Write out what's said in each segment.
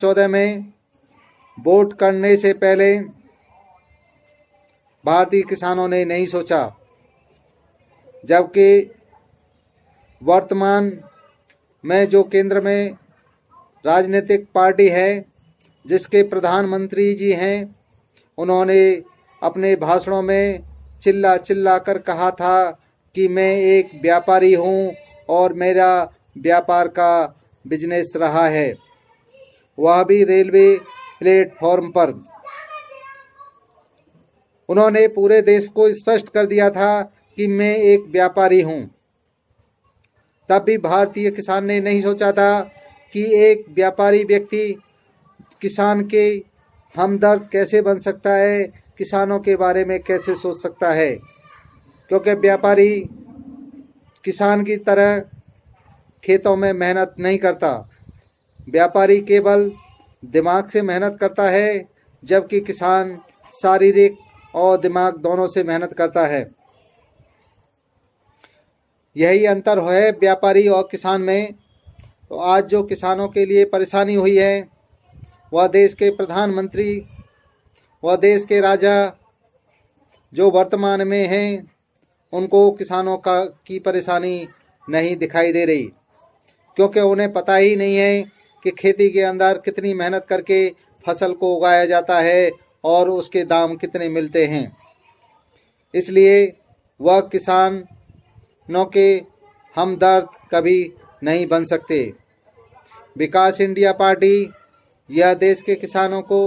2014 में वोट करने से पहले भारतीय किसानों ने नहीं सोचा, जबकि वर्तमान में जो केंद्र में राजनीतिक पार्टी है, जिसके प्रधानमंत्री जी हैं, उन्होंने अपने भाषणों में चिल्ला चिल्ला कर कहा था कि मैं एक व्यापारी हूं और मेरा व्यापार का बिजनेस रहा है, वह भी रेलवे प्लेटफॉर्म पर। उन्होंने पूरे देश को स्पष्ट कर दिया था कि मैं एक व्यापारी हूं। तब भी भारतीय किसान ने नहीं सोचा था कि एक व्यापारी व्यक्ति किसान के हमदर्द कैसे बन सकता है, किसानों के बारे में कैसे सोच सकता है। क्योंकि व्यापारी किसान की तरह खेतों में मेहनत नहीं करता, व्यापारी केवल दिमाग से मेहनत करता है, जबकि किसान शारीरिक और दिमाग दोनों से मेहनत करता है। यही अंतर है व्यापारी और किसान में। तो आज जो किसानों के लिए परेशानी हुई है, वह देश के प्रधानमंत्री, वह देश के राजा जो वर्तमान में हैं, उनको किसानों की परेशानी नहीं दिखाई दे रही, क्योंकि उन्हें पता ही नहीं है कि खेती के अंदर कितनी मेहनत करके फसल को उगाया जाता है और उसके दाम कितने मिलते हैं। इसलिए वह किसानों के हमदर्द कभी नहीं बन सकते। विकास इंडिया पार्टी यह देश के किसानों को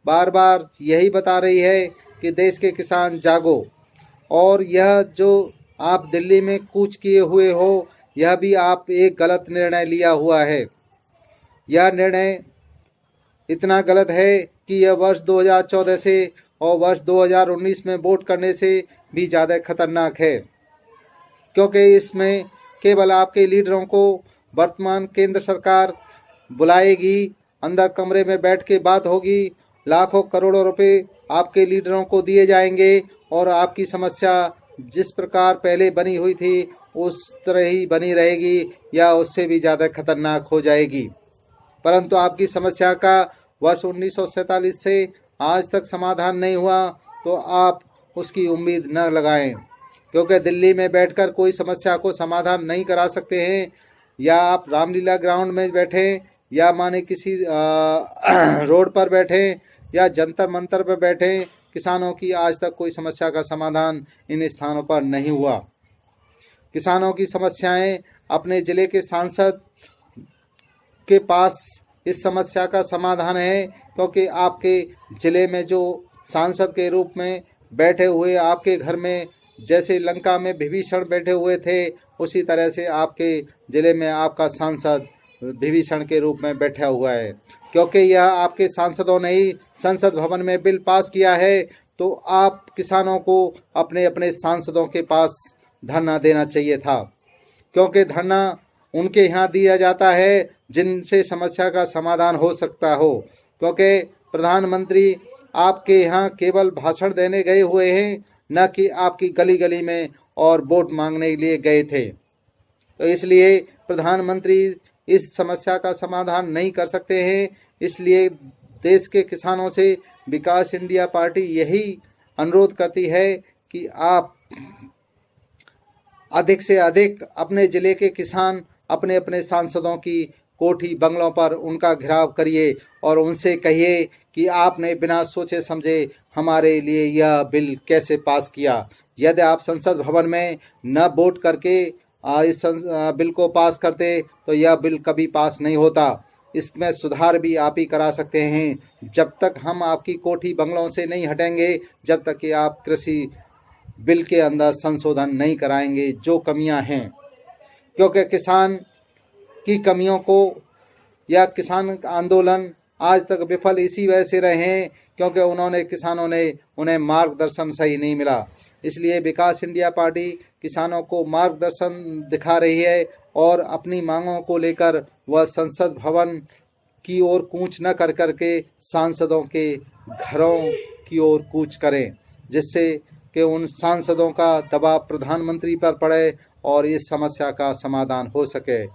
बार बार यही बता रही है कि देश के किसान जागो, और यह जो आप दिल्ली में कूच किए हुए हो, यह भी आप एक गलत निर्णय लिया हुआ है। यह निर्णय इतना गलत है कि यह वर्ष 2014 से और वर्ष 2019 में वोट करने से भी ज़्यादा खतरनाक है, क्योंकि इसमें केवल आपके लीडरों को वर्तमान केंद्र सरकार बुलाएगी, अंदर कमरे में बैठ के बात होगी, लाखों करोड़ों रुपए आपके लीडरों को दिए जाएंगे और आपकी समस्या जिस प्रकार पहले बनी हुई थी उस तरह ही बनी रहेगी या उससे भी ज़्यादा खतरनाक हो जाएगी। परंतु आपकी समस्या का वर्ष 1947 से आज तक समाधान नहीं हुआ, तो आप उसकी उम्मीद न लगाएं, क्योंकि दिल्ली में बैठकर कोई समस्या को समाधान नहीं करा सकते हैं। या आप रामलीला ग्राउंड में बैठें, या माने किसी रोड पर बैठें, या जंतर मंतर पर बैठें, किसानों की आज तक कोई समस्या का समाधान इन स्थानों पर नहीं हुआ। किसानों की समस्याएं अपने जिले के सांसद के पास इस समस्या का समाधान है, क्योंकि आपके जिले में जो सांसद के रूप में बैठे हुए, आपके घर में जैसे लंका में विभीषण बैठे हुए थे, उसी तरह से आपके जिले में आपका सांसद विभीषण के रूप में बैठा हुआ है। क्योंकि यह आपके सांसदों ने ही संसद भवन में बिल पास किया है, तो आप किसानों को अपने अपने सांसदों के पास धरना देना चाहिए था, क्योंकि धरना उनके यहाँ दिया जाता है जिनसे समस्या का समाधान हो सकता हो। क्योंकि प्रधानमंत्री आपके यहाँ केवल भाषण देने गए हुए हैं, न कि आपकी गली गली में और वोट मांगने के लिए गए थे। तो इसलिए प्रधानमंत्री इस समस्या का समाधान नहीं कर सकते हैं। इसलिए देश के किसानों से विकास इंडिया पार्टी यही अनुरोध करती है कि आप अधिक से अधिक अपने ज़िले के किसान अपने अपने सांसदों की कोठी बंगलों पर उनका घेराव करिए और उनसे कहिए कि आपने बिना सोचे समझे हमारे लिए यह बिल कैसे पास किया। यदि आप संसद भवन में न वोट करके इस बिल को पास करते तो यह बिल कभी पास नहीं होता। इसमें सुधार भी आप ही करा सकते हैं। जब तक हम आपकी कोठी बंगलों से नहीं हटेंगे, जब तक कि आप कृषि बिल के अंदर संशोधन नहीं कराएंगे जो कमियां हैं। क्योंकि किसान की कमियों को या किसान आंदोलन आज तक विफल इसी वजह से रहे हैं, क्योंकि किसानों ने उन्हें मार्गदर्शन सही नहीं मिला। इसलिए विकास इंडिया पार्टी किसानों को मार्गदर्शन दिखा रही है और अपनी मांगों को लेकर वह संसद भवन की ओर कूच न कर करके सांसदों के घरों की ओर कूच करें, जिससे कि उन सांसदों का दबाव प्रधानमंत्री पर पड़े और इस समस्या का समाधान हो सके।